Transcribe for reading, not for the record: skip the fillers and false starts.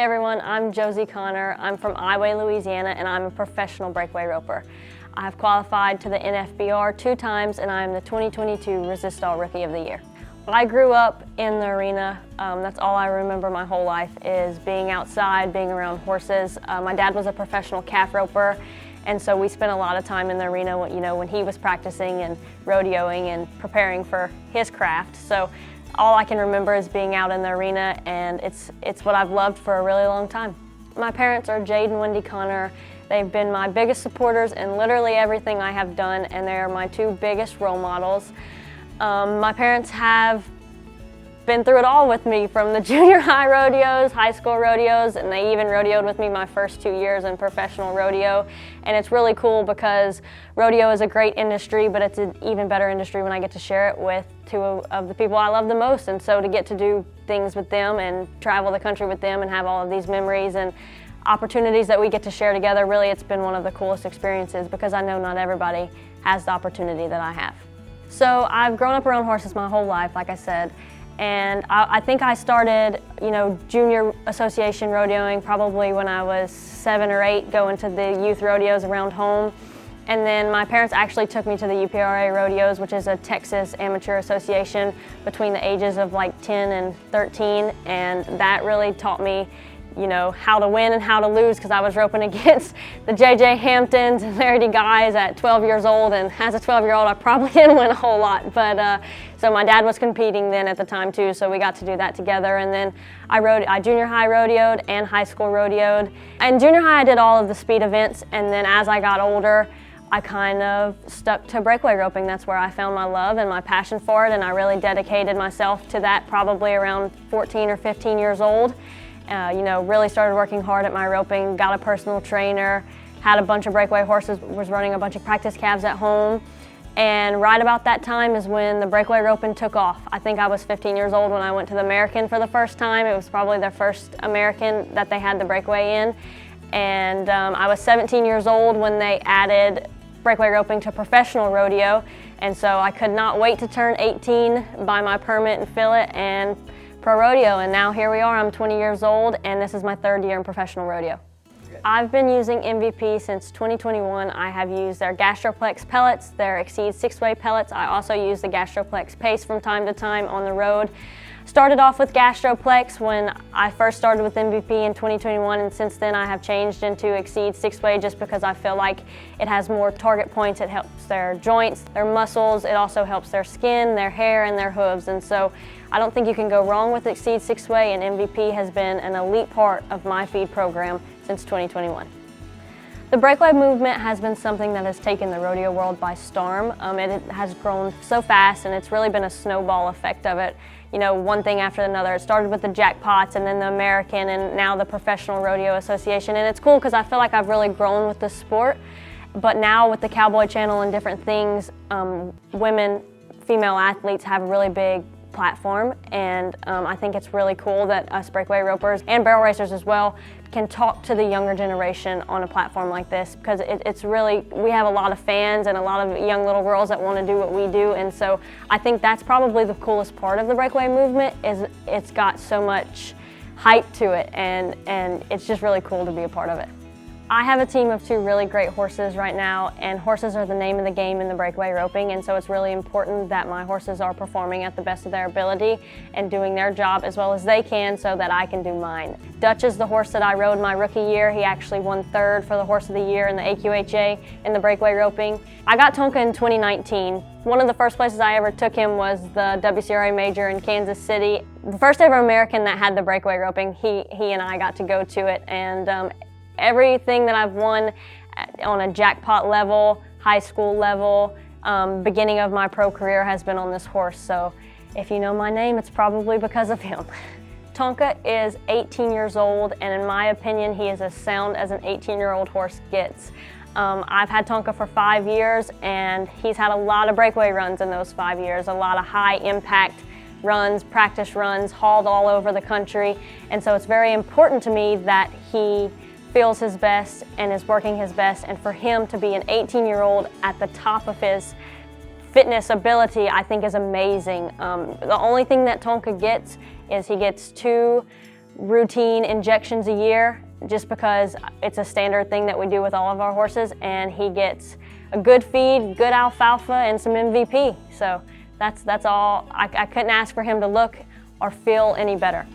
Hey everyone, I'm Josie Conner. I'm from Louisiana, and I'm a professional breakaway roper. I've qualified to the NFBR 2 times, and I'm the 2022 Resistol Rookie of the Year. I grew up in the arena. That's all I remember my whole life, is being outside, being around horses. My dad was a professional calf roper, and so we spent a lot of time in the arena when he was practicing and rodeoing and preparing for his craft. So all I can remember is being out in the arena, and it's what I've loved for a really long time. My parents are Jade and Wendy Conner. They've been my biggest supporters in literally everything I have done, and they are my 2 biggest role models. My parents have been through it all with me, from the junior high rodeos, high school rodeos, and they even rodeoed with me my first 2 years in professional rodeo. And it's really cool because rodeo is a great industry, but it's an even better industry when I get to share it with 2 of the people I love the most. And so to get to do things with them and travel the country with them and have all of these memories and opportunities that we get to share together, really it's been one of the coolest experiences, because I know not everybody has the opportunity that I have. So I've grown up around horses my whole life, like I said, and I think I started, junior association rodeoing probably when I was 7 or 8, going to the youth rodeos around home. And then my parents actually took me to the UPRA rodeos, which is a Texas amateur association, between the ages of like 10 and 13, and that really taught me how to win and how to lose, because I was roping against the J.J. Hamptons and Verity guys at 12 years old, and as a 12-year-old I probably didn't win a whole lot, but so my dad was competing then at the time too, so we got to do that together. And then I junior high rodeoed and high school rodeoed. And junior high I did all of the speed events, and then as I got older I kind of stuck to breakaway roping. That's where I found my love and my passion for it, and I really dedicated myself to that probably around 14 or 15 years old. Really started working hard at my roping, got a personal trainer, had a bunch of breakaway horses, was running a bunch of practice calves at home. And right about that time is when the breakaway roping took off. I think I was 15 years old when I went to the American for the first time. It was probably their first American that they had the breakaway in. And I was 17 years old when they added breakaway roping to professional rodeo. And so I could not wait to turn 18, buy my permit and fill it, and pro rodeo, and now here we are. I'm 20 years old, and this is my 3rd year in professional rodeo. I've been using MVP since 2021. I have used their Gastroplex pellets, their Exceed 6-way pellets. I also use the Gastroplex paste from time to time on the road. Started off with Gastroplex when I first started with MVP in 2021, and since then I have changed into Exceed 6-way just because I feel like it has more target points. It helps their joints, their muscles. It also helps their skin, their hair, and their hooves. And so I don't think you can go wrong with Exceed 6-way, and MVP has been an elite part of my feed program since 2021. The breakaway movement has been something that has taken the rodeo world by storm. It has grown so fast, and it's really been a snowball effect of it. One thing after another. It started with the jackpots, and then the American, and now the Professional Rodeo Association. And it's cool because I feel like I've really grown with the sport. But now with the Cowboy Channel and different things, women, female athletes have a really big platform, and I think it's really cool that us breakaway ropers and barrel racers as well can talk to the younger generation on a platform like this, because it's really, we have a lot of fans and a lot of young little girls that want to do what we do, and so I think that's probably the coolest part of the breakaway movement, is it's got so much hype to it, and it's just really cool to be a part of it. I have a team of 2 really great horses right now, and horses are the name of the game in the breakaway roping, and so it's really important that my horses are performing at the best of their ability and doing their job as well as they can so that I can do mine. Dutch is the horse that I rode my rookie year. He actually won 3rd for the Horse of the Year in the AQHA in the breakaway roping. I got Tonka in 2019. One of the first places I ever took him was the WCRA Major in Kansas City. The first ever American that had the breakaway roping, he and I got to go to it, and everything that I've won on a jackpot level, high school level, beginning of my pro career has been on this horse. So if you know my name, it's probably because of him. Tonka is 18 years old, and in my opinion, he is as sound as an 18-year-old horse gets. I've had Tonka for 5 years, and he's had a lot of breakaway runs in those 5 years, a lot of high impact runs, practice runs, hauled all over the country. And so it's very important to me that he feels his best and is working his best, and for him to be an 18-year-old at the top of his fitness ability, I think is amazing. The only thing that Tonka gets is he gets 2 routine injections a year just because it's a standard thing that we do with all of our horses, and he gets a good feed, good alfalfa, and some MVP. So that's all. I couldn't ask for him to look or feel any better.